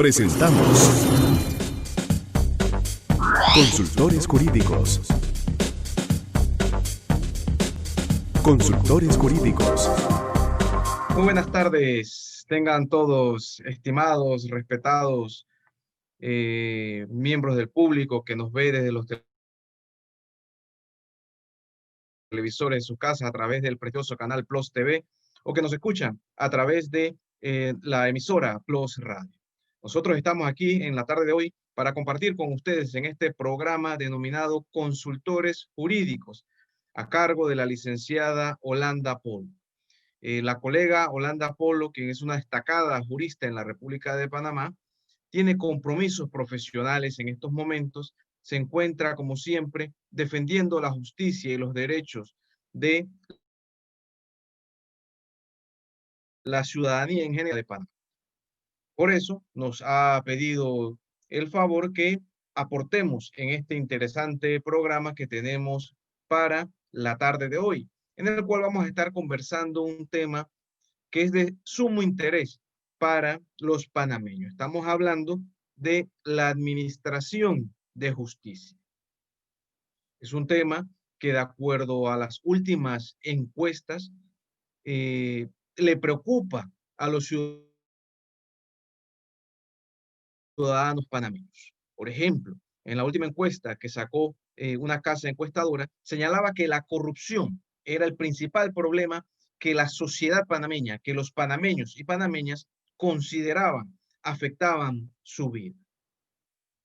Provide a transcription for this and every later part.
Presentamos Consultores Jurídicos. Consultores Jurídicos. Muy buenas tardes, tengan todos estimados, respetados miembros del público que nos ve desde los televisores de su casa a través del precioso canal Plus TV o que nos escuchan a través de la emisora Plus Radio. Nosotros estamos aquí en la tarde de hoy para compartir con ustedes en este programa denominado Consultores Jurídicos a cargo de la licenciada Holanda Polo. La colega Holanda Polo, quien es una destacada jurista en la República de Panamá, tiene compromisos profesionales en estos momentos, se encuentra, como siempre, defendiendo la justicia y los derechos de la ciudadanía en general de Panamá. Por eso nos ha pedido el favor que aportemos en este interesante programa que tenemos para la tarde de hoy, en el cual vamos a estar conversando un tema que es de sumo interés para los panameños. Estamos hablando de la administración de justicia. Es un tema que, de acuerdo a las últimas encuestas, le preocupa a los ciudadanos panameños. Por ejemplo, en la última encuesta que sacó una casa encuestadora, señalaba que la corrupción era el principal problema que la sociedad panameña, que los panameños y panameñas consideraban afectaban su vida.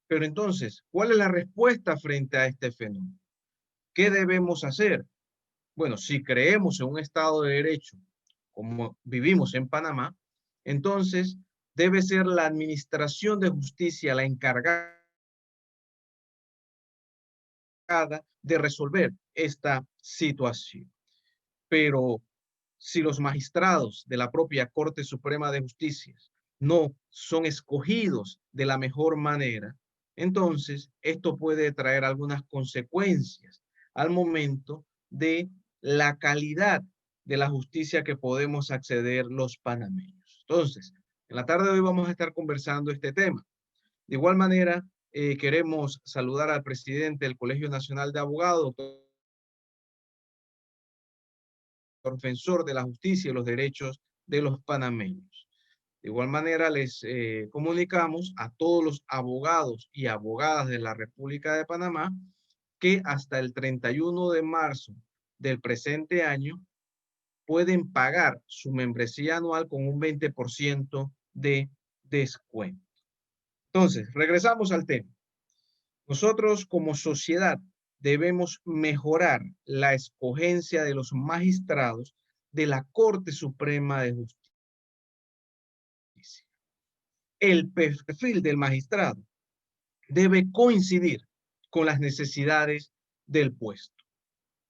Pero entonces, ¿cuál es la respuesta frente a este fenómeno? ¿Qué debemos hacer? Bueno, si creemos en un Estado de Derecho, como vivimos en Panamá, entonces debe ser la administración de justicia la encargada de resolver esta situación. Pero si los magistrados de la propia Corte Suprema de Justicia no son escogidos de la mejor manera, entonces esto puede traer algunas consecuencias al momento de la calidad de la justicia que podemos acceder los panameños. Entonces, en la tarde de hoy vamos a estar conversando este tema. De igual manera, queremos saludar al presidente del Colegio Nacional de Abogados, defensor de la justicia y los derechos de los panameños. De igual manera, les comunicamos a todos los abogados y abogadas de la República de Panamá que hasta el 31 de marzo del presente año pueden pagar su membresía anual con un 20% de descuento. Entonces, regresamos al tema. Nosotros como sociedad debemos mejorar la escogencia de los magistrados de la Corte Suprema de Justicia. El perfil del magistrado debe coincidir con las necesidades del puesto.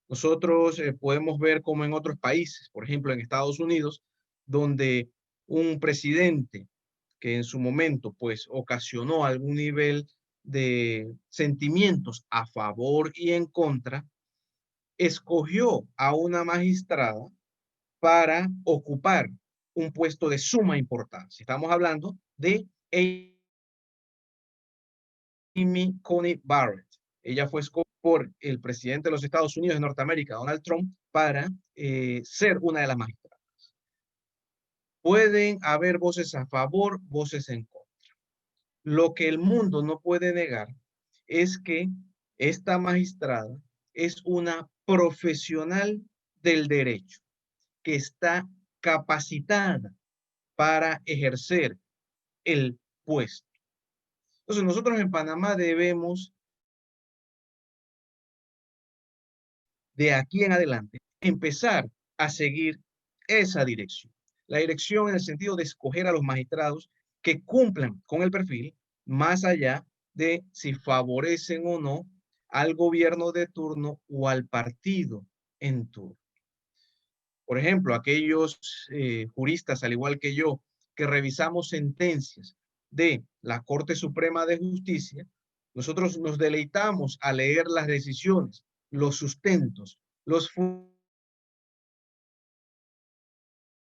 Nosotros podemos ver como en otros países, por ejemplo en Estados Unidos, donde un presidente que en su momento pues ocasionó algún nivel de sentimientos a favor y en contra, escogió a una magistrada para ocupar un puesto de suma importancia. Estamos hablando de Amy Coney Barrett. Ella fue escogida por el presidente de los Estados Unidos de Norteamérica, Donald Trump, para ser una de las magistradas. Pueden haber voces a favor, voces en contra. Lo que el mundo no puede negar es que esta magistrada es una profesional del derecho que está capacitada para ejercer el puesto. Entonces, nosotros en Panamá debemos, de aquí en adelante, empezar a seguir esa dirección. La dirección en el sentido de escoger a los magistrados que cumplan con el perfil, más allá de si favorecen o no al gobierno de turno o al partido en turno. Por ejemplo, aquellos juristas, al igual que yo, que revisamos sentencias de la Corte Suprema de Justicia, nosotros nos deleitamos a leer las decisiones, los sustentos, los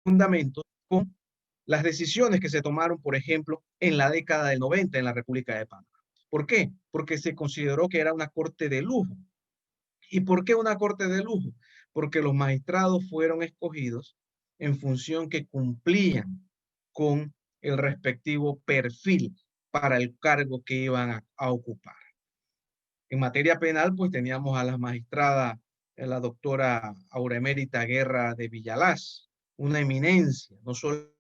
fundamentos con las decisiones que se tomaron, por ejemplo, en la década del 90 en la República de Panamá. ¿Por qué? Porque se consideró que era una corte de lujo. ¿Y por qué una corte de lujo? Porque los magistrados fueron escogidos en función que cumplían con el respectivo perfil para el cargo que iban a ocupar. En materia penal, pues teníamos a la magistrada, la doctora Auremérita Guerra de Villalaz, una eminencia, no solamente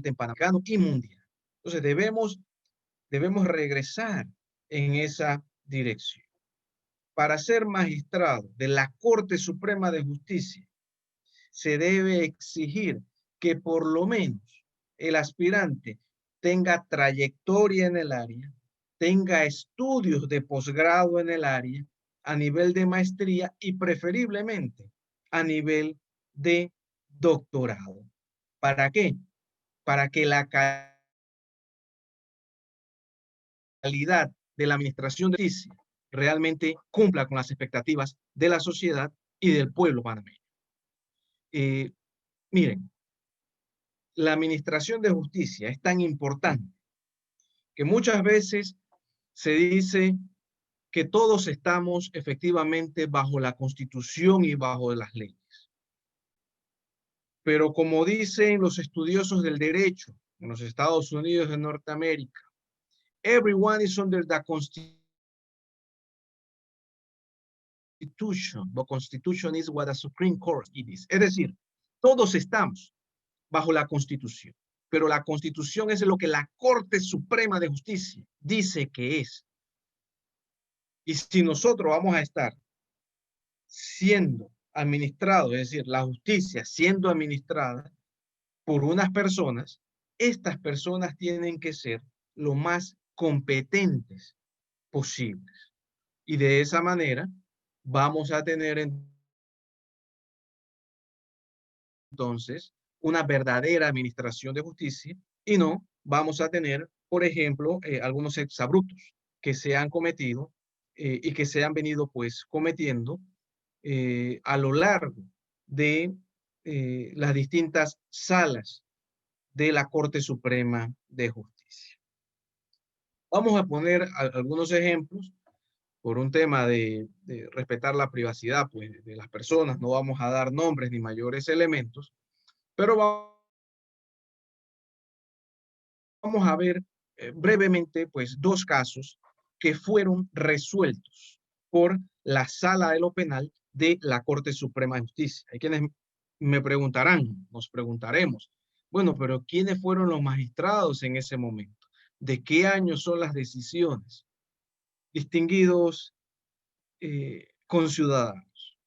en Panamericano y mundial. Entonces debemos regresar en esa dirección. Para ser magistrado de la Corte Suprema de Justicia, se debe exigir que por lo menos el aspirante tenga trayectoria en el área, tenga estudios de posgrado en el área, a nivel de maestría y preferiblemente a nivel de doctorado. ¿Para qué? Para que la calidad de la administración de justicia realmente cumpla con las expectativas de la sociedad y del pueblo panameño. Miren, la administración de justicia es tan importante que muchas veces se dice que todos estamos efectivamente bajo la Constitución y bajo las leyes. Pero como dicen los estudiosos del derecho en los Estados Unidos de Norteamérica, everyone is under the Constitution, but Constitution is what the Supreme Court is. Es decir, todos estamos bajo la Constitución, pero la Constitución es lo que la Corte Suprema de Justicia dice que es. Y si nosotros vamos a estar siendo administrados, es decir, la justicia siendo administrada por unas personas, estas personas tienen que ser lo más competentes posibles. Y de esa manera vamos a tener entonces una verdadera administración de justicia y no vamos a tener, por ejemplo, algunos exabruptos que se han cometido y que se han venido pues cometiendo a lo largo de las distintas salas de la Corte Suprema de Justicia. Vamos a poner algunos ejemplos por un tema de respetar la privacidad pues, de las personas. No vamos a dar nombres ni mayores elementos, pero vamos a ver brevemente pues, dos casos que fueron resueltos por la Sala de lo Penal de la Corte Suprema de Justicia. Hay quienes me preguntarán, nos preguntaremos, bueno, pero ¿quiénes fueron los magistrados en ese momento? ¿De qué año son las decisiones? Distinguidos conciudadanos,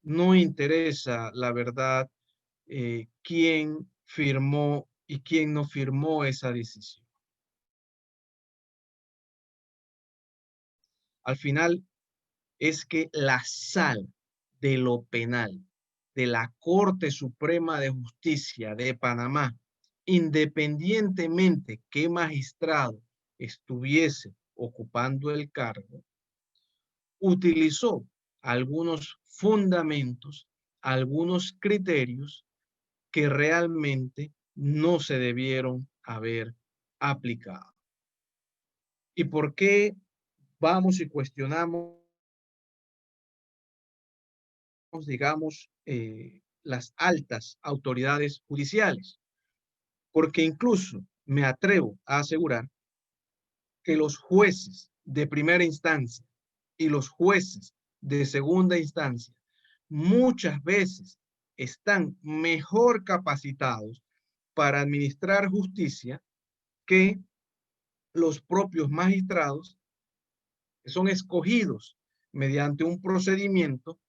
no interesa la verdad quién firmó y quién no firmó esa decisión. Al final es que la sala de lo penal de la Corte Suprema de Justicia de Panamá, independientemente qué magistrado estuviese ocupando el cargo, utilizó algunos fundamentos, algunos criterios que realmente no se debieron haber aplicado. ¿Y por qué vamos y cuestionamos, digamos, las altas autoridades judiciales? Porque incluso me atrevo a asegurar que los jueces de primera instancia y los jueces de segunda instancia muchas veces están mejor capacitados para administrar justicia que los propios magistrados que son escogidos mediante un procedimiento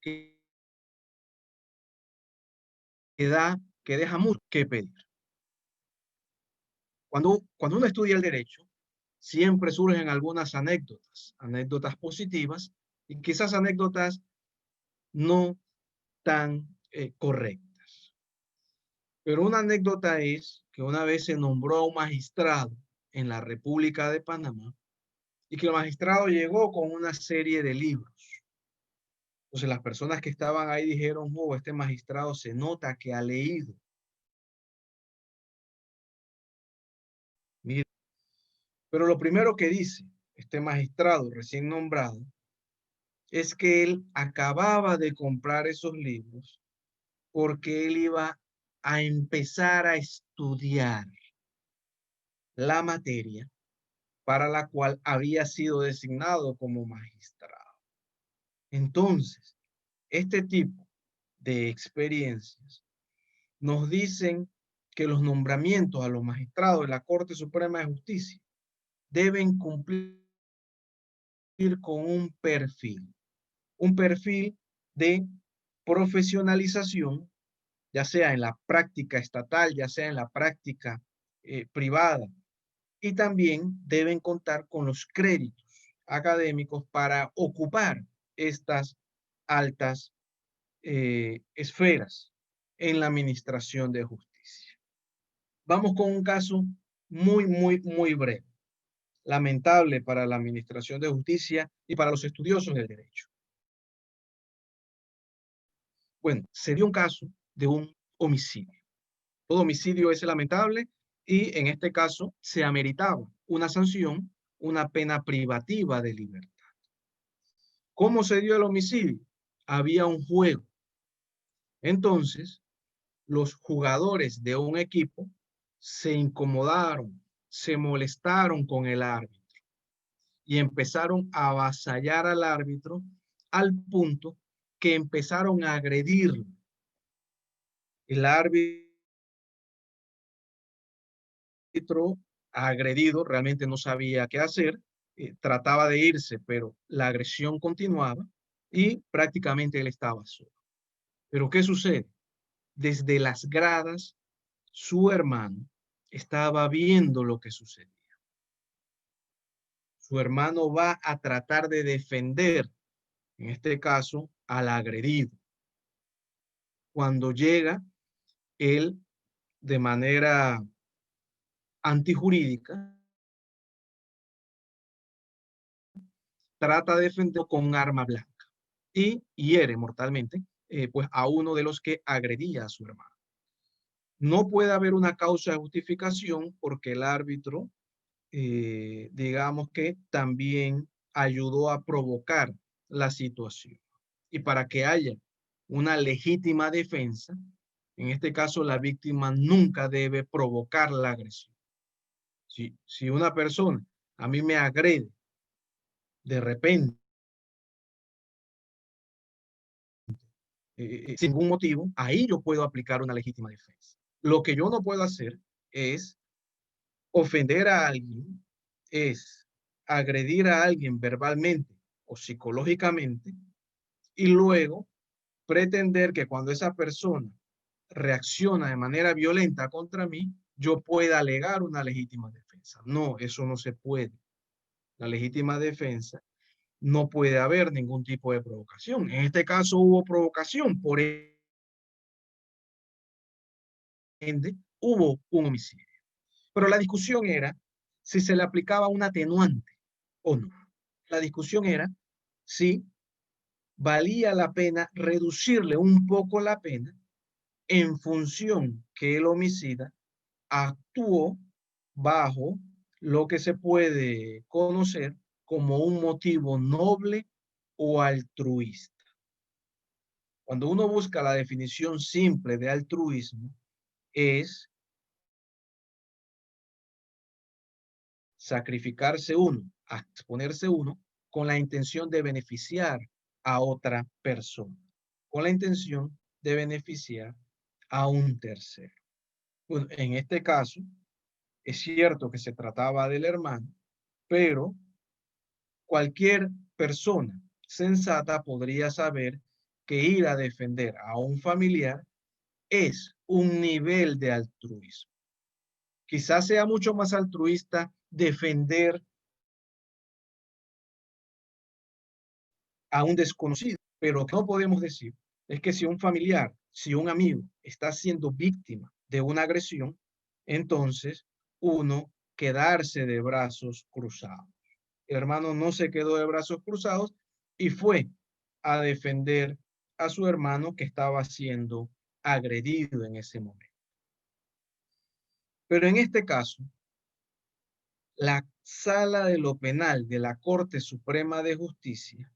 que deja mucho que pedir. Cuando uno estudia el derecho, siempre surgen algunas anécdotas positivas y quizás anécdotas no tan correctas. Pero una anécdota es que una vez se nombró a un magistrado en la República de Panamá y que el magistrado llegó con una serie de libros. Entonces las personas que estaban ahí dijeron, oh, este magistrado se nota que ha leído. Mira, pero lo primero que dice este magistrado recién nombrado es que él acababa de comprar esos libros porque él iba a empezar a estudiar la materia para la cual había sido designado como magistrado. Entonces, este tipo de experiencias nos dicen que los nombramientos a los magistrados de la Corte Suprema de Justicia deben cumplir con un perfil de profesionalización, ya sea en la práctica estatal, ya sea en la práctica privada, y también deben contar con los créditos académicos para ocupar estas altas esferas en la administración de justicia. Vamos con un caso muy breve, lamentable para la administración de justicia y para los estudiosos del derecho. Bueno, se dio un caso de un homicidio. Todo homicidio es lamentable y en este caso se ameritaba una sanción, una pena privativa de libertad. ¿Cómo se dio el homicidio? Había un juego. Entonces, los jugadores de un equipo se incomodaron, se molestaron con el árbitro y empezaron a avasallar al árbitro al punto que empezaron a agredirlo. El árbitro agredido realmente no sabía qué hacer, trataba de irse, pero la agresión continuaba y prácticamente él estaba solo. Pero ¿qué sucede? Desde las gradas, su hermano estaba viendo lo que sucedía. Su hermano va a tratar de defender, en este caso, al agredido. Cuando llega, él, de manera antijurídica, trata de defenderlo con un arma blanca y hiere mortalmente pues a uno de los que agredía a su hermano. No puede haber una causa de justificación porque el árbitro, digamos que también ayudó a provocar la situación. Y para que haya una legítima defensa, en este caso la víctima nunca debe provocar la agresión. Si una persona a mí me agrede de repente, sin ningún motivo, ahí yo puedo aplicar una legítima defensa. Lo que yo no puedo hacer es ofender a alguien, es agredir a alguien verbalmente o psicológicamente y luego pretender que cuando esa persona reacciona de manera violenta contra mí, yo pueda alegar una legítima defensa. No, eso no se puede. La legítima defensa no puede haber ningún tipo de provocación. En este caso hubo provocación, por ende hubo un homicidio. Pero la discusión era si se le aplicaba un atenuante o no. La discusión era si valía la pena reducirle un poco la pena en función que el homicida actuó bajo lo que se puede conocer como un motivo noble o altruista. Cuando uno busca la definición simple de altruismo, es sacrificarse uno, a exponerse uno, con la intención de beneficiar a otra persona, con la intención de beneficiar a un tercero. Bueno, en este caso, es cierto que se trataba del hermano, pero cualquier persona sensata podría saber que ir a defender a un familiar es un nivel de altruismo. Quizás sea mucho más altruista defender a un desconocido, pero lo que no podemos decir es que si un familiar, si un amigo está siendo víctima de una agresión, entonces uno quedarse de brazos cruzados. El hermano no se quedó de brazos cruzados y fue a defender a su hermano que estaba siendo agredido en ese momento. Pero en este caso, la Sala de lo Penal de la Corte Suprema de Justicia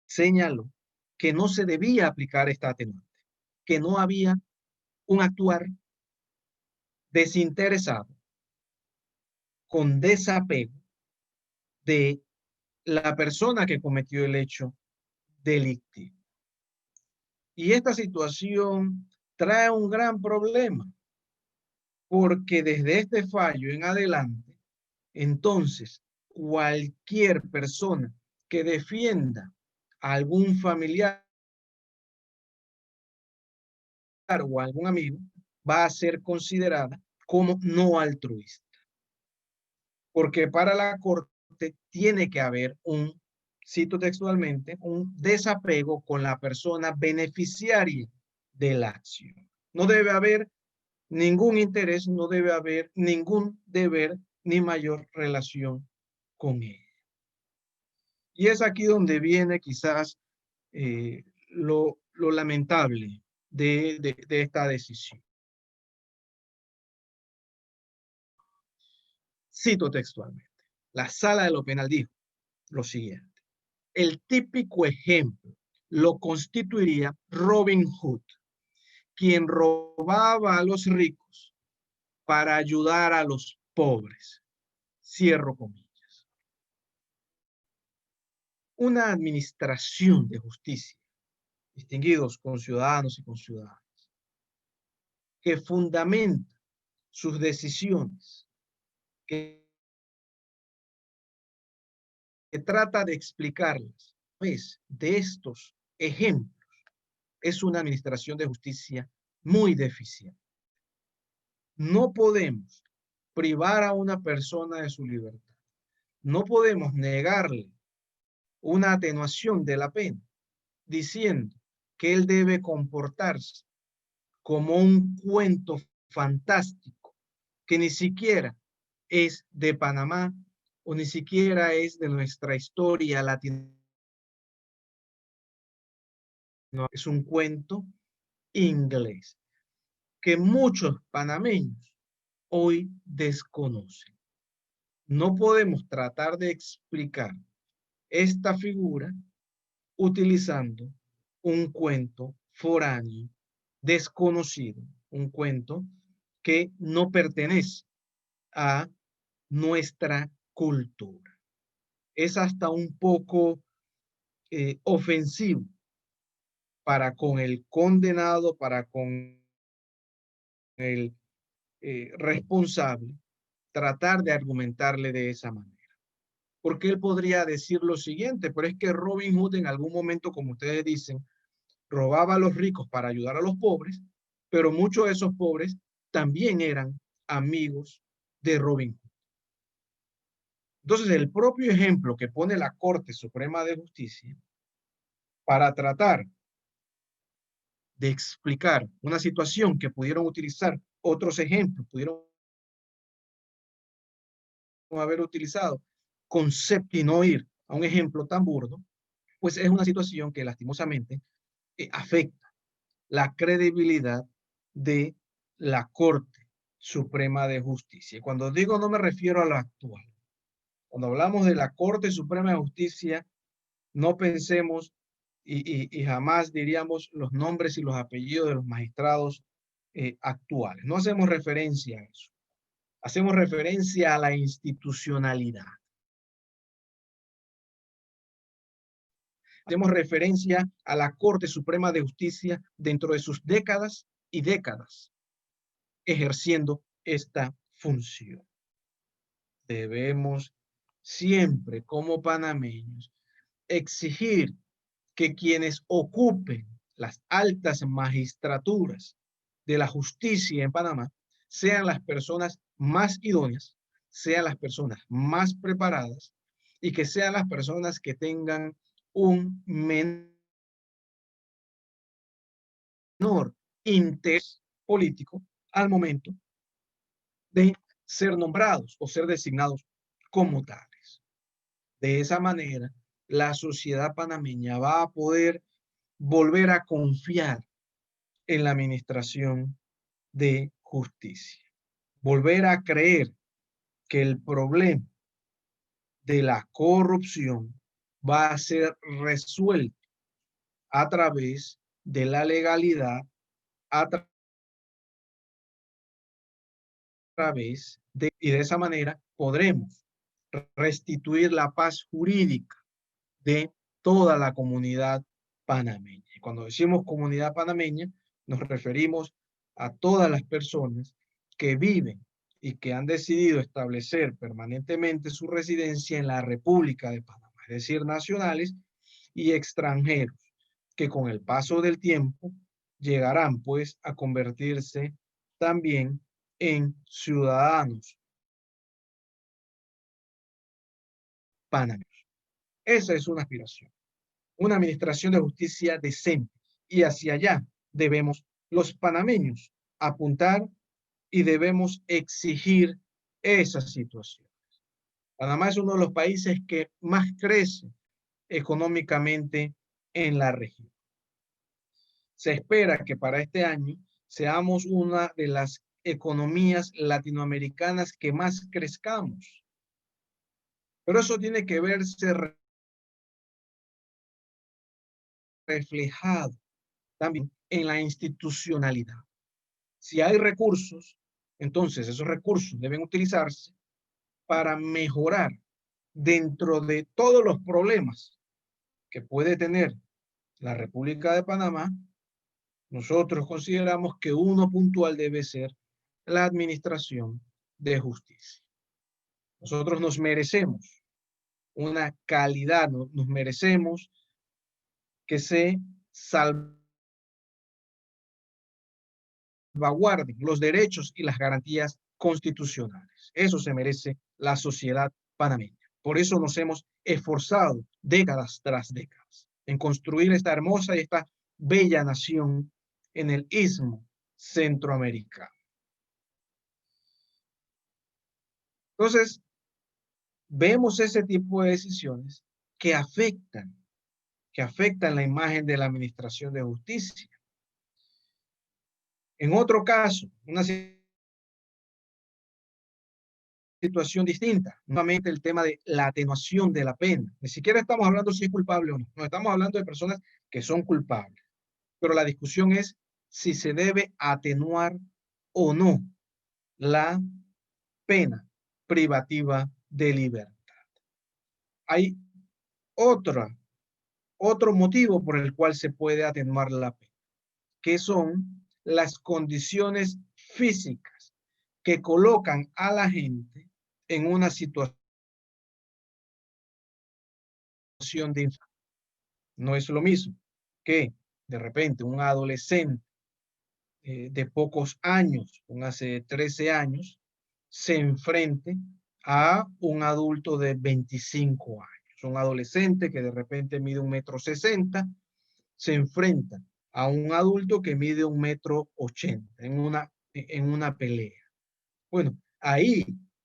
señaló que no se debía aplicar esta atenuante, que no había un actuar desinteresado, con desapego de la persona que cometió el hecho delictivo. Y esta situación trae un gran problema, porque desde este fallo en adelante, entonces, cualquier persona que defienda a algún familiar o a algún amigo va a ser considerada como no altruista. Porque para la Corte tiene que haber un, cito textualmente, un desapego con la persona beneficiaria de la acción. No debe haber ningún interés, no debe haber ningún deber ni mayor relación con ella. Y es aquí donde viene quizás lo lamentable de esta decisión. Cito textualmente. La Sala de lo Penal dijo lo siguiente: el típico ejemplo lo constituiría Robin Hood, quien robaba a los ricos para ayudar a los pobres. Cierro comillas. Una administración de justicia, distinguidos conciudadanos y conciudadanas, que fundamenta sus decisiones, que trata de explicarlas, pues, de estos ejemplos, es una administración de justicia muy deficiente. No podemos privar a una persona de su libertad. No podemos negarle una atenuación de la pena diciendo que él debe comportarse como un cuento fantástico que ni siquiera es de Panamá o ni siquiera es de nuestra historia latinoamericana. Es un cuento inglés que muchos panameños hoy desconocen. No podemos tratar de explicar esta figura utilizando un cuento foráneo, desconocido, un cuento que no pertenece a nuestra cultura. Es hasta un poco ofensivo para con el condenado, para con el responsable, tratar de argumentarle de esa manera. Porque él podría decir lo siguiente: pero es que Robin Hood en algún momento, como ustedes dicen, robaba a los ricos para ayudar a los pobres, pero muchos de esos pobres también eran amigos de Robin Hood. Entonces, el propio ejemplo que pone la Corte Suprema de Justicia para tratar de explicar una situación que pudieron utilizar otros ejemplos, pudieron haber utilizado concepto y no ir a un ejemplo tan burdo, pues es una situación que lastimosamente afecta la credibilidad de la Corte Suprema de Justicia. Cuando digo no me refiero a lo actual. Cuando hablamos de la Corte Suprema de Justicia, no pensemos y jamás diríamos los nombres y los apellidos de los magistrados actuales. No hacemos referencia a eso. Hacemos referencia a la institucionalidad. Hacemos referencia a la Corte Suprema de Justicia dentro de sus décadas y décadas ejerciendo esta función. Debemos siempre, como panameños, exigir que quienes ocupen las altas magistraturas de la justicia en Panamá sean las personas más idóneas, sean las personas más preparadas y que sean las personas que tengan un menor interés político al momento de ser nombrados o ser designados como tales. De esa manera, la sociedad panameña va a poder volver a confiar en la administración de justicia, volver a creer que el problema de la corrupción va a ser resuelto a través de la legalidad, a través de, y de esa manera podremos restituir la paz jurídica de toda la comunidad panameña. Y cuando decimos comunidad panameña, nos referimos a todas las personas que viven y que han decidido establecer permanentemente su residencia en la República de Panamá, es decir, nacionales y extranjeros, que con el paso del tiempo llegarán pues a convertirse también en ciudadanos panameños. Esa es una aspiración, una administración de justicia decente, y hacia allá debemos los panameños apuntar y debemos exigir esa situación. Panamá es uno de los países que más crece económicamente en la región. Se espera que para este año seamos una de las economías latinoamericanas que más crezcamos. Pero eso tiene que verse reflejado también en la institucionalidad. Si hay recursos, entonces esos recursos deben utilizarse para mejorar dentro de todos los problemas que puede tener la República de Panamá. Nosotros consideramos que uno puntual debe ser la administración de justicia. Nosotros nos merecemos una calidad, nos merecemos que se salvaguarden los derechos y las garantías constitucionales. Eso se merece la sociedad panameña. Por eso nos hemos esforzado décadas tras décadas en construir esta hermosa y esta bella nación en el istmo centroamericano. Entonces, vemos ese tipo de decisiones que afectan la imagen de la administración de justicia. En otro caso, una situación distinta, nuevamente el tema de la atenuación de la pena. Ni siquiera estamos hablando si es culpable o no, no estamos hablando de personas que son culpables, pero la discusión es si se debe atenuar o no la pena privativa de libertad. Hay otro motivo por el cual se puede atenuar la pena, que son las condiciones físicas que colocan a la gente en una situación de infancia. No es lo mismo que de repente un adolescente de pocos años, hace 13 años, se enfrente a un adulto de 25 años. Un adolescente que de repente mide 1,60 m, se enfrenta a un adulto que mide 1,80 m en una pelea. Bueno, ahí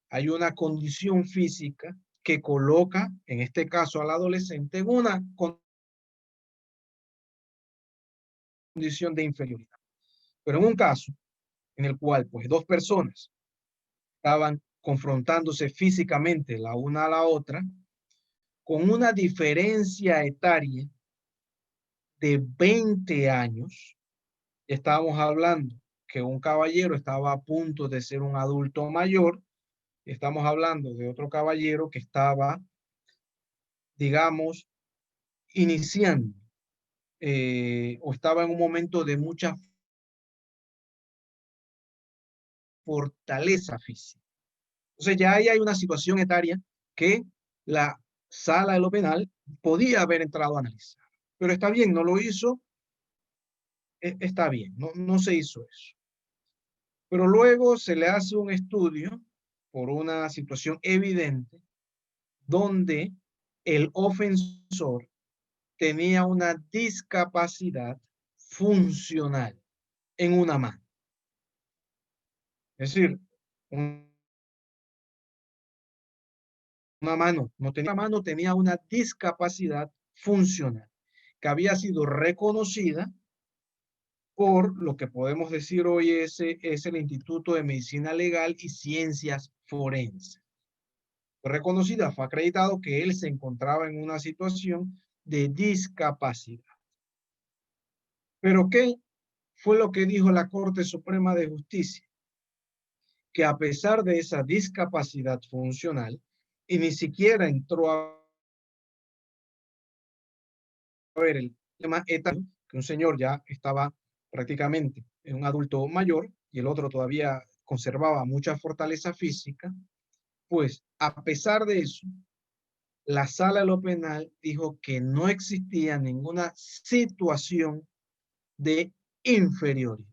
hay una condición física que coloca, en este caso al adolescente, en una condición de inferioridad. Pero en un caso en el cual pues dos personas estaban confrontándose físicamente la una a la otra, con una diferencia etaria de 20 años, estábamos hablando que un caballero estaba a punto de ser un adulto mayor, estamos hablando de otro caballero que estaba, digamos, iniciando o estaba en un momento de mucha fortaleza física. Entonces ya ahí hay una situación etaria que la sala de lo penal podía haber entrado a analizar. Pero está bien, no lo hizo, está bien, no se hizo eso. Pero luego se le hace un estudio por una situación evidente donde el ofensor tenía una discapacidad funcional en una mano. Es decir, una una mano, tenía una discapacidad funcional que había sido reconocida por lo que podemos decir hoy es el Instituto de Medicina Legal y Ciencias Forenses. Fue reconocida, fue acreditado que él se encontraba en una situación de discapacidad. ¿Pero qué fue lo que dijo la Corte Suprema de Justicia? Que a pesar de esa discapacidad funcional, y ni siquiera entró a ver el tema etario, que un señor ya estaba prácticamente un adulto mayor y el otro todavía conservaba mucha fortaleza física, pues a pesar de eso, la Sala de lo Penal dijo que no existía ninguna situación de inferioridad.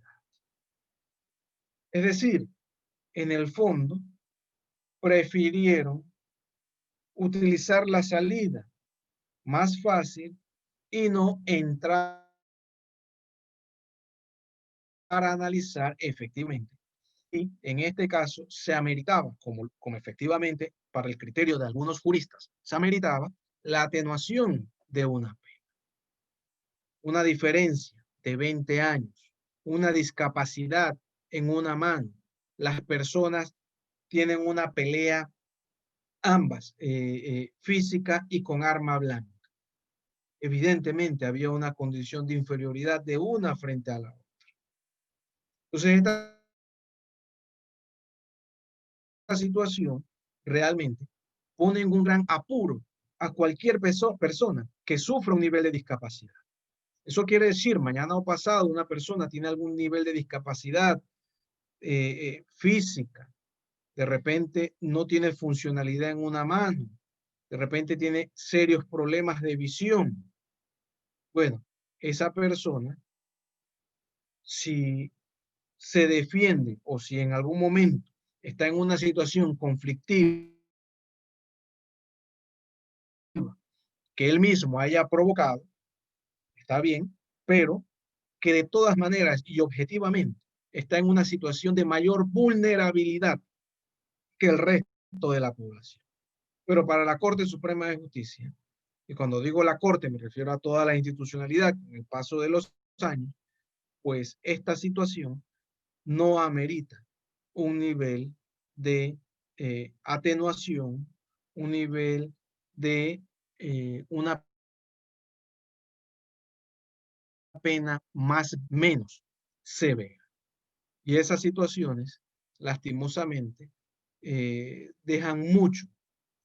Es decir, en el fondo, prefirieron utilizar la salida más fácil y no entrar a analizar efectivamente. Y en este caso se ameritaba, como efectivamente para el criterio de algunos juristas, se ameritaba la atenuación de una pena. Una diferencia de 20 años, una discapacidad en una mano. Las personas tienen una pelea, ambas, física y con arma blanca. Evidentemente había una condición de inferioridad de una frente a la otra. Entonces, esta situación realmente pone en un gran apuro a cualquier persona que sufra un nivel de discapacidad. Eso quiere decir, mañana o pasado una persona tiene algún nivel de discapacidad física, de repente no tiene funcionalidad en una mano, de repente tiene serios problemas de visión. Bueno, esa persona, si se defiende o si en algún momento está en una situación conflictiva que él mismo haya provocado, está bien, pero que de todas maneras y objetivamente está en una situación de mayor vulnerabilidad que el resto de la población. Pero para la Corte Suprema de Justicia, y cuando digo la Corte me refiero a toda la institucionalidad en el paso de los años, pues esta situación no amerita un nivel de atenuación, un nivel de una pena más menos severa. Y esas situaciones, lastimosamente, dejan mucho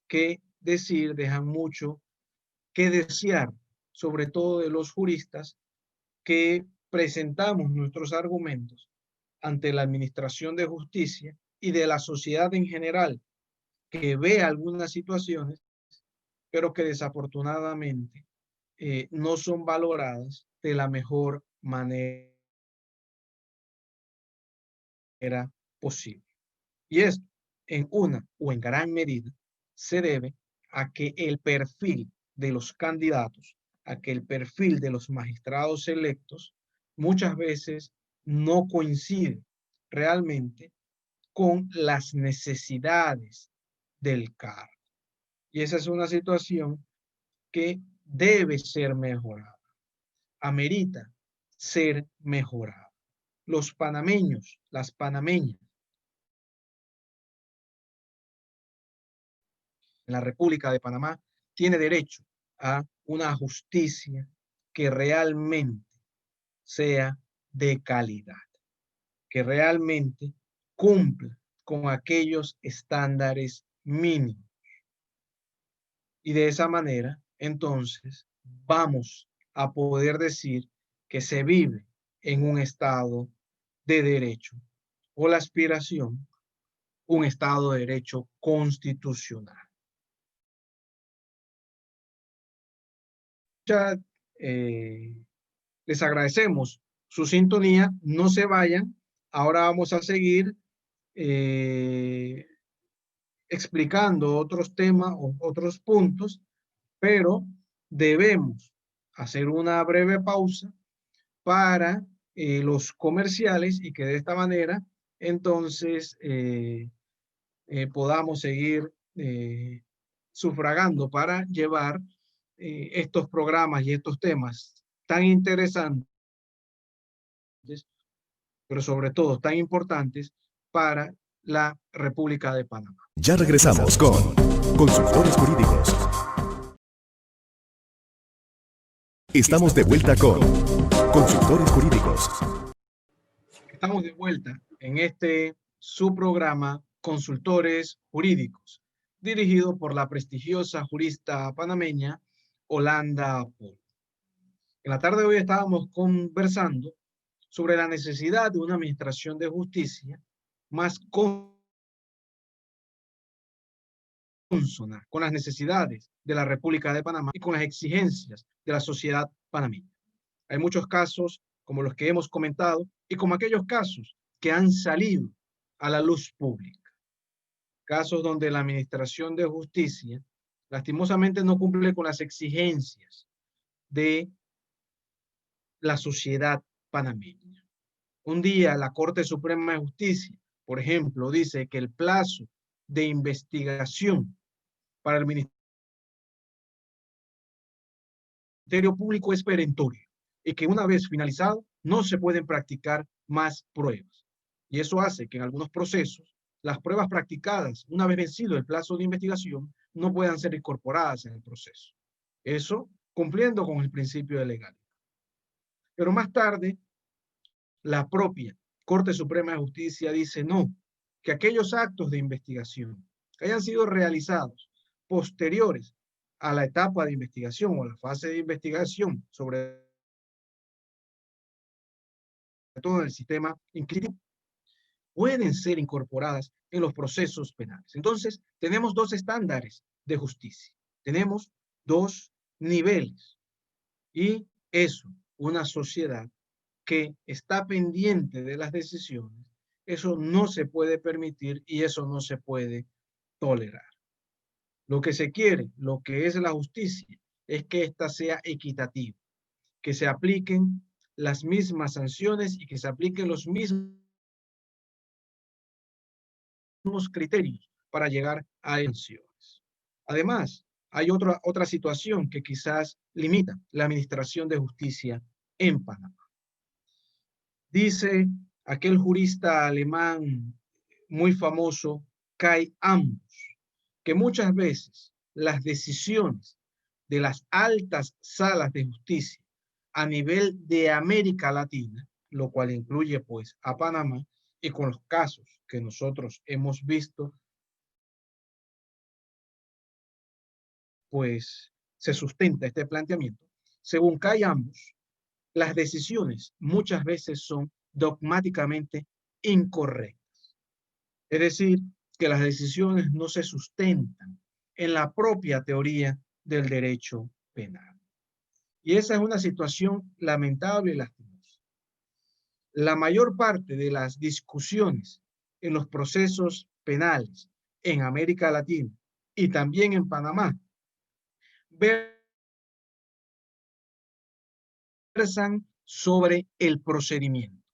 que decir, dejan mucho que desear, sobre todo de los juristas que presentamos nuestros argumentos ante la Administración de Justicia y de la sociedad en general, que ve algunas situaciones, pero que desafortunadamente no son valoradas de la mejor manera posible. Y esto, en una o en gran medida, se debe a que el perfil de los candidatos, a que el perfil de los magistrados electos muchas veces no coincide realmente con las necesidades del cargo. Y esa es una situación que debe ser mejorada, amerita ser mejorada. Los panameños, las panameñas, en la República de Panamá, tiene derecho a una justicia que realmente sea de calidad, que realmente cumpla con aquellos estándares mínimos. Y de esa manera, entonces, vamos a poder decir que se vive en un estado de derecho o la aspiración, un estado de derecho constitucional. Ya, les agradecemos su sintonía, no se vayan, ahora vamos a seguir explicando otros temas o otros puntos, pero debemos hacer una breve pausa para los comerciales y que de esta manera entonces podamos seguir sufragando para llevar estos programas y estos temas tan interesantes, pero sobre todo tan importantes para la República de Panamá. Ya regresamos con Consultores Jurídicos. Estamos de vuelta con Consultores Jurídicos. Estamos de vuelta en su programa Consultores Jurídicos, dirigido por la prestigiosa jurista panameña Holanda Polo. En la tarde de hoy estábamos conversando sobre la necesidad de una administración de justicia más consona con las necesidades de la República de Panamá y con las exigencias de la sociedad panameña. Hay muchos casos como los que hemos comentado y como aquellos casos que han salido a la luz pública. Casos donde la administración de justicia lastimosamente no cumple con las exigencias de la sociedad panameña. Un día la Corte Suprema de Justicia, por ejemplo, dice que el plazo de investigación para el Ministerio Público es perentorio y que una vez finalizado no se pueden practicar más pruebas. Y eso hace que en algunos procesos las pruebas practicadas una vez vencido el plazo de investigación no puedan ser incorporadas en el proceso. Eso cumpliendo con el principio de legalidad. Pero más tarde, la propia Corte Suprema de Justicia dice no, que aquellos actos de investigación que hayan sido realizados posteriores a la etapa de investigación o a la fase de investigación, sobre todo en el sistema inquisitivo, pueden ser incorporadas en los procesos penales. Entonces, tenemos dos estándares de justicia. Tenemos dos niveles. Y eso, una sociedad que está pendiente de las decisiones, eso no se puede permitir y eso no se puede tolerar. Lo que se quiere, lo que es la justicia, es que ésta sea equitativa, que se apliquen las mismas sanciones y que se apliquen los mismos criterios para llegar a sanciones. Además, hay otra situación que quizás limita la administración de justicia en Panamá. Dice aquel jurista alemán muy famoso, Kai Ambus, que muchas veces las decisiones de las altas salas de justicia a nivel de América Latina, lo cual incluye pues a Panamá, y con los casos que nosotros hemos visto, pues se sustenta este planteamiento. Según Kai Ambus, las decisiones muchas veces son dogmáticamente incorrectas. Es decir, que las decisiones no se sustentan en la propia teoría del derecho penal. Y esa es una situación lamentable y lastimosa. La mayor parte de las discusiones en los procesos penales en América Latina y también en Panamá versan sobre el procedimiento,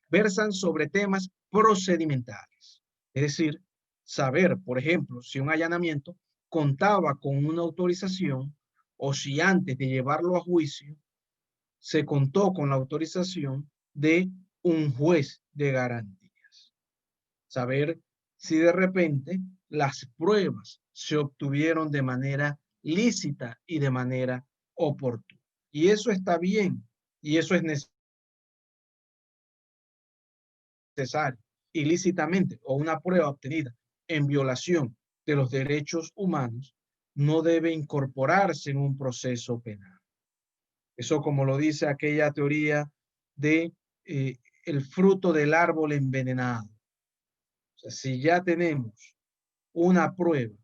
versan sobre temas procedimentales. Es decir, saber, por ejemplo, si un allanamiento contaba con una autorización o si antes de llevarlo a juicio se contó con la autorización de un juez de garantías. Saber si de repente las pruebas se obtuvieron de manera lícita y de manera oportuna. Y eso está bien, y eso es necesario. Ilícitamente o una prueba obtenida en violación de los derechos humanos no debe incorporarse en un proceso penal. Eso, como lo dice aquella teoría de el fruto del árbol envenenado. O sea, si ya tenemos una prueba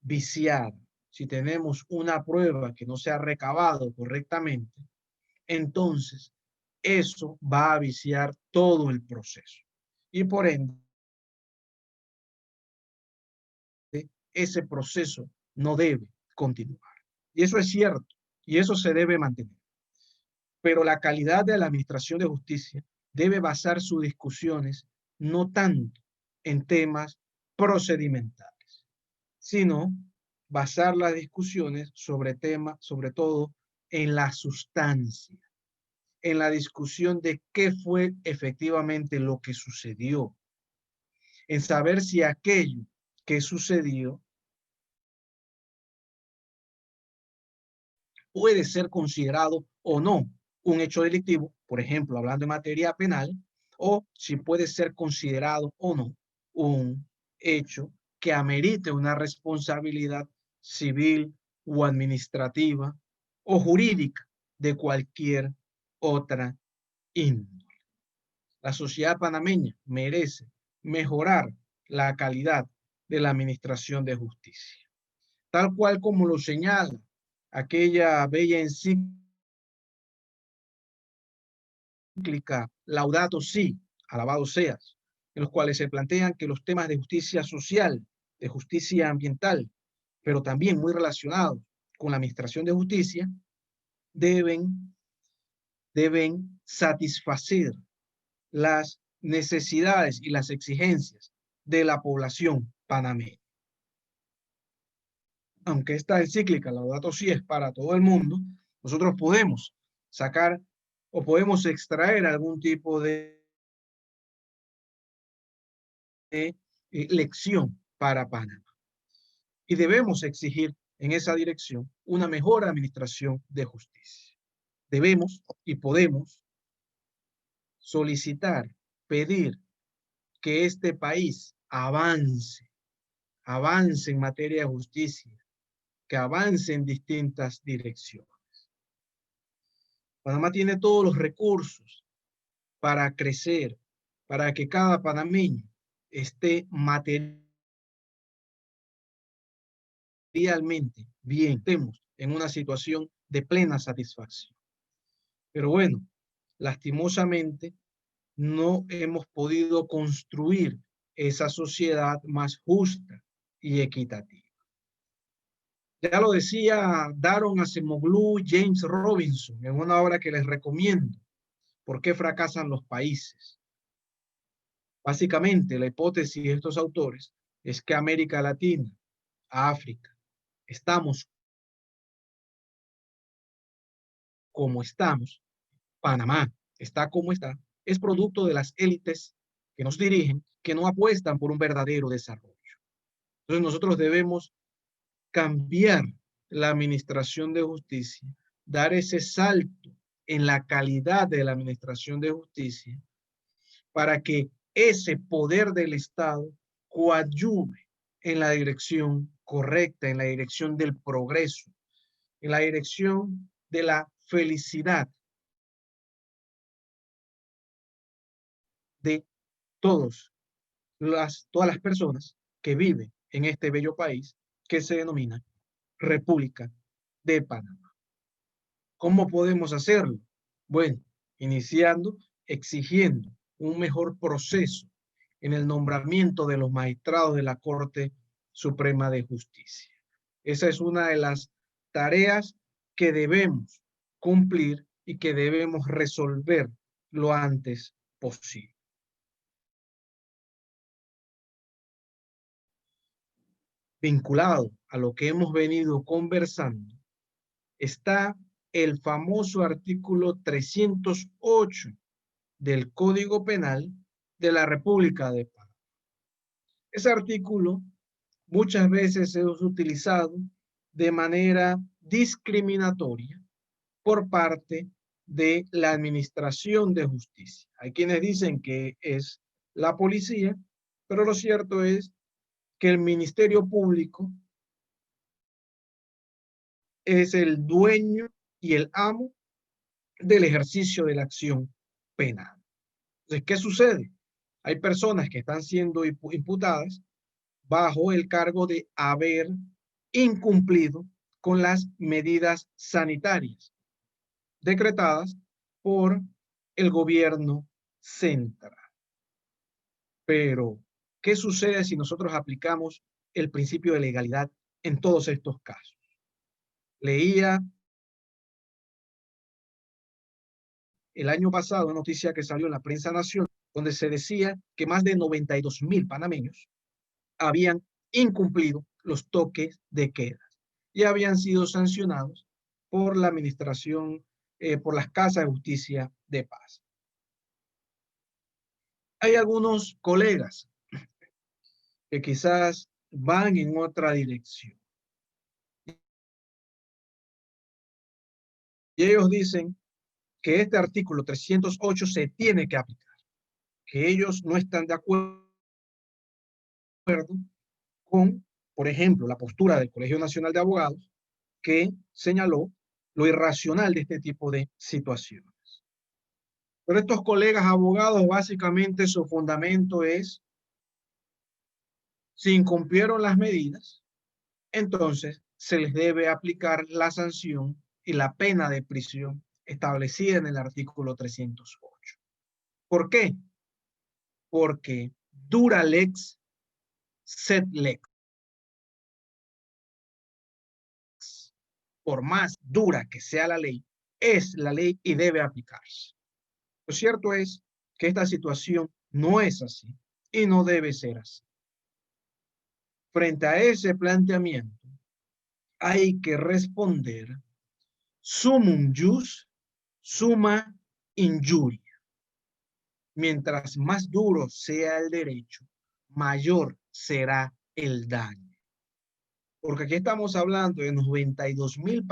viciada, si tenemos una prueba que no se ha recabado correctamente, entonces eso va a viciar todo el proceso. Y por ende, ese proceso no debe continuar. Y eso es cierto, y eso se debe mantener. Pero la calidad de la administración de justicia debe basar sus discusiones no tanto en temas procedimentales, sino basar las discusiones sobre temas, sobre todo en la sustancia, en la discusión de qué fue efectivamente lo que sucedió, en saber si aquello que sucedió puede ser considerado o no un hecho delictivo, por ejemplo, hablando de materia penal, o si puede ser considerado o no un hecho que amerite una responsabilidad civil o administrativa o jurídica de cualquier otra índole. La sociedad panameña merece mejorar la calidad de la administración de justicia, tal cual como lo señala aquella bella encíclica Laudato Si, alabado seas, en los cuales se plantean que los temas de justicia social, de justicia ambiental, pero también muy relacionados con la administración de justicia, deben satisfacer las necesidades y las exigencias de la población panameña. Aunque esta encíclica, Laudato Si, es para todo el mundo, nosotros podemos sacar o podemos extraer algún tipo de lección para Panamá. Y debemos exigir en esa dirección una mejor administración de justicia. Debemos y podemos solicitar, pedir que este país avance en materia de justicia, que avance en distintas direcciones. Panamá tiene todos los recursos para crecer, para que cada panameño esté materialmente bien, estemos en una situación de plena satisfacción. Pero bueno, lastimosamente no hemos podido construir esa sociedad más justa y equitativa. Ya lo decía Daron Acemoglu y James Robinson en una obra que les recomiendo, ¿Por qué fracasan los países? Básicamente, la hipótesis de estos autores es que América Latina, África, estamos como estamos, Panamá está como está, es producto de las élites que nos dirigen, que no apuestan por un verdadero desarrollo. Entonces nosotros debemos cambiar la administración de justicia, dar ese salto en la calidad de la administración de justicia para que ese poder del Estado coadyuve en la dirección correcta, en la dirección del progreso, en la dirección de la felicidad de todas las personas que viven en este bello país que se denomina República de Panamá. ¿Cómo podemos hacerlo? Bueno, iniciando, exigiendo un mejor proceso en el nombramiento de los magistrados de la Corte Suprema de Justicia. Esa es una de las tareas que debemos cumplir y que debemos resolver lo antes posible. Vinculado a lo que hemos venido conversando, está el famoso artículo 308 del Código Penal de la República de Panamá. Ese artículo muchas veces es utilizado de manera discriminatoria por parte de la Administración de Justicia. Hay quienes dicen que es la policía, pero lo cierto es que el Ministerio Público es el dueño y el amo del ejercicio de la acción penal. Entonces, ¿qué sucede? Hay personas que están siendo imputadas bajo el cargo de haber incumplido con las medidas sanitarias decretadas por el gobierno central. Pero, ¿qué sucede si nosotros aplicamos el principio de legalidad en todos estos casos? Leía el año pasado una noticia que salió en la prensa nacional donde se decía que más de 92,000 panameños habían incumplido los toques de queda y habían sido sancionados por la administración, por las casas de justicia de paz. Hay algunos colegas que quizás van en otra dirección. Y ellos dicen que este artículo 308 se tiene que aplicar, que ellos no están de acuerdo con, por ejemplo, la postura del Colegio Nacional de Abogados, que señaló lo irracional de este tipo de situaciones. Pero estos colegas abogados, básicamente su fundamento es, si incumplieron las medidas, entonces se les debe aplicar la sanción y la pena de prisión establecida en el artículo 308. ¿Por qué? Porque dura lex, sed lex. Por más dura que sea la ley, es la ley y debe aplicarse. Lo cierto es que esta situación no es así y no debe ser así. Frente a ese planteamiento, hay que responder sumum jus, summa injuria. Mientras más duro sea el derecho, mayor será el daño. Porque aquí estamos hablando de 92,000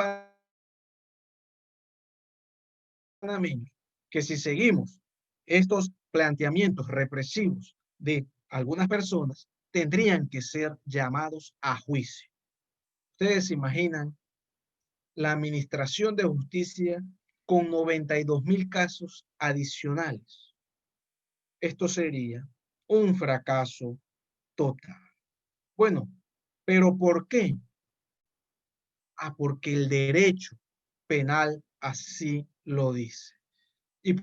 panameños que si seguimos estos planteamientos represivos de algunas personas, tendrían que ser llamados a juicio. Ustedes se imaginan la administración de justicia con 92,000 casos adicionales. Esto sería un fracaso total. Bueno, ¿pero por qué? Porque el derecho penal así lo dice. Y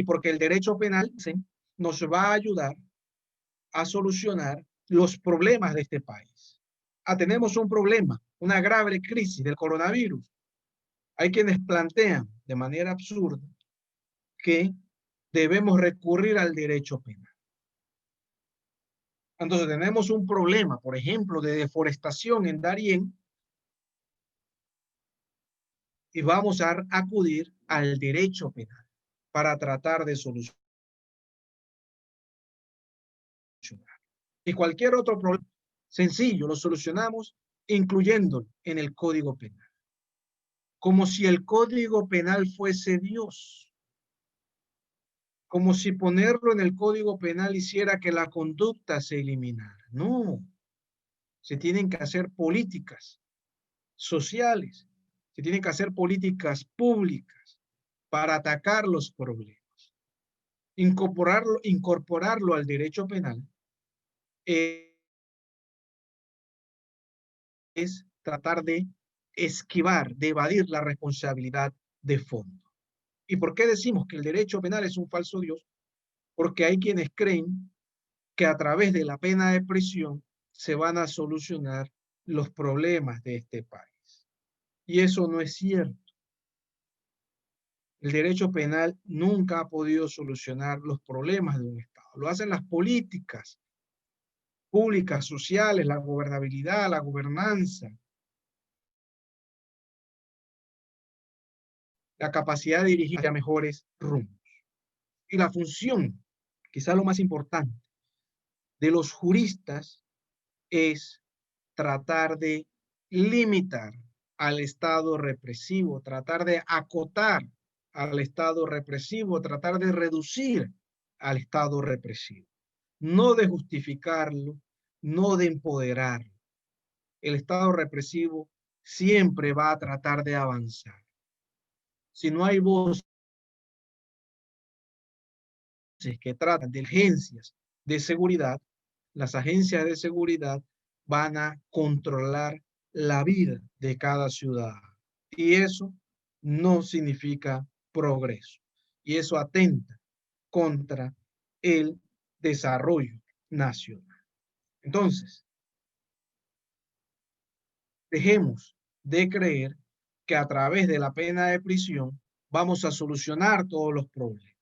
porque el derecho penal nos va a ayudar a solucionar los problemas de este país. Tenemos un problema, una grave crisis del coronavirus. Hay quienes plantean de manera absurda que debemos recurrir al derecho penal. Entonces tenemos un problema, por ejemplo, de deforestación en Darién y vamos a acudir al derecho penal para tratar de solucionar. Y cualquier otro problema sencillo lo solucionamos incluyéndolo en el Código Penal. Como si el Código Penal fuese Dios. Como si ponerlo en el Código Penal hiciera que la conducta se eliminara. No. Se tienen que hacer políticas sociales, se tienen que hacer políticas públicas para atacar los problemas. Incorporarlo al derecho penal es tratar de esquivar, de evadir la responsabilidad de fondo. ¿Y por qué decimos que el derecho penal es un falso Dios? Porque hay quienes creen que a través de la pena de prisión se van a solucionar los problemas de este país. Y eso no es cierto. El derecho penal nunca ha podido solucionar los problemas de un Estado. Lo hacen las políticas públicas, sociales, la gobernabilidad, la gobernanza, la capacidad de dirigir a mejores rumbos. Y la función, quizá lo más importante, de los juristas es tratar de limitar al Estado represivo, tratar de acotar al Estado represivo, tratar de reducir al Estado represivo, no de justificarlo, no de empoderarlo. El Estado represivo siempre va a tratar de avanzar. Si no hay voces que tratan de agencias de seguridad, las agencias de seguridad van a controlar la vida de cada ciudadano. Y eso no significa progreso. Y eso atenta contra el desarrollo nacional. Entonces, dejemos de creer que a través de la pena de prisión vamos a solucionar todos los problemas.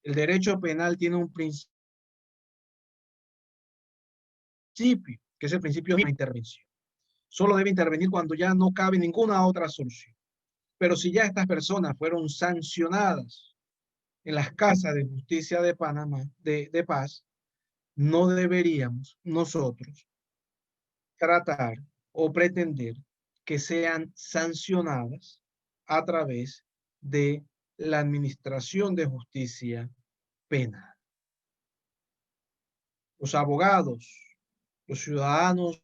El derecho penal tiene un principio principio, que es el principio de intervención. Solo debe intervenir cuando ya no cabe ninguna otra solución. Pero si ya estas personas fueron sancionadas en las casas de justicia de Panamá, de paz, no deberíamos nosotros tratar o pretender que sean sancionadas a través de la administración de justicia penal. Los abogados, los ciudadanos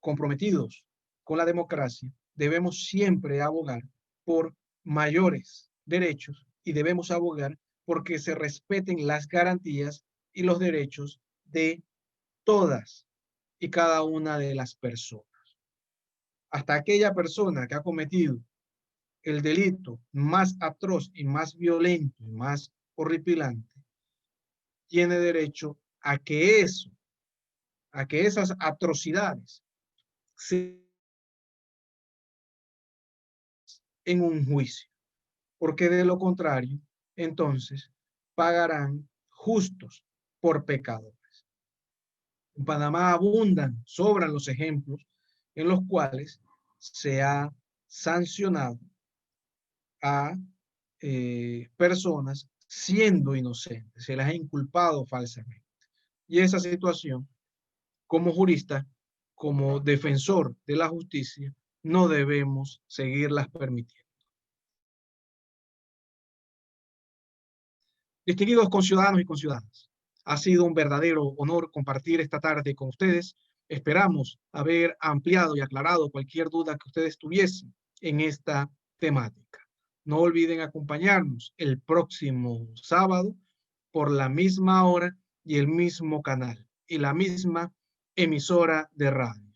comprometidos con la democracia, debemos siempre abogar por mayores derechos y debemos abogar porque se respeten las garantías y los derechos de todas y cada una de las personas. Hasta aquella persona que ha cometido el delito más atroz y más violento y más horripilante, tiene derecho a que esas atrocidades se en un juicio, porque de lo contrario, entonces pagarán justos por pecadores. En Panamá sobran los ejemplos en los cuales se ha sancionado a personas siendo inocentes, se las ha inculpado falsamente. Y esa situación, como jurista, como defensor de la justicia, no debemos seguirlas permitiendo. Distinguidos conciudadanos y conciudadanas, ha sido un verdadero honor compartir esta tarde con ustedes. Esperamos haber ampliado y aclarado cualquier duda que ustedes tuviesen en esta temática. No olviden acompañarnos el próximo sábado por la misma hora y el mismo canal y la misma emisora de radio.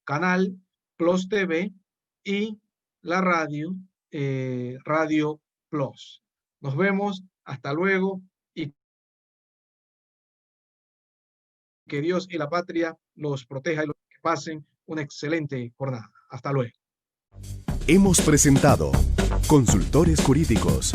Canal Plus TV y la radio Radio Plus. Nos vemos. Hasta luego y que Dios y la patria los proteja y los que pasen una excelente jornada. Hasta luego. Hemos presentado Consultores Jurídicos.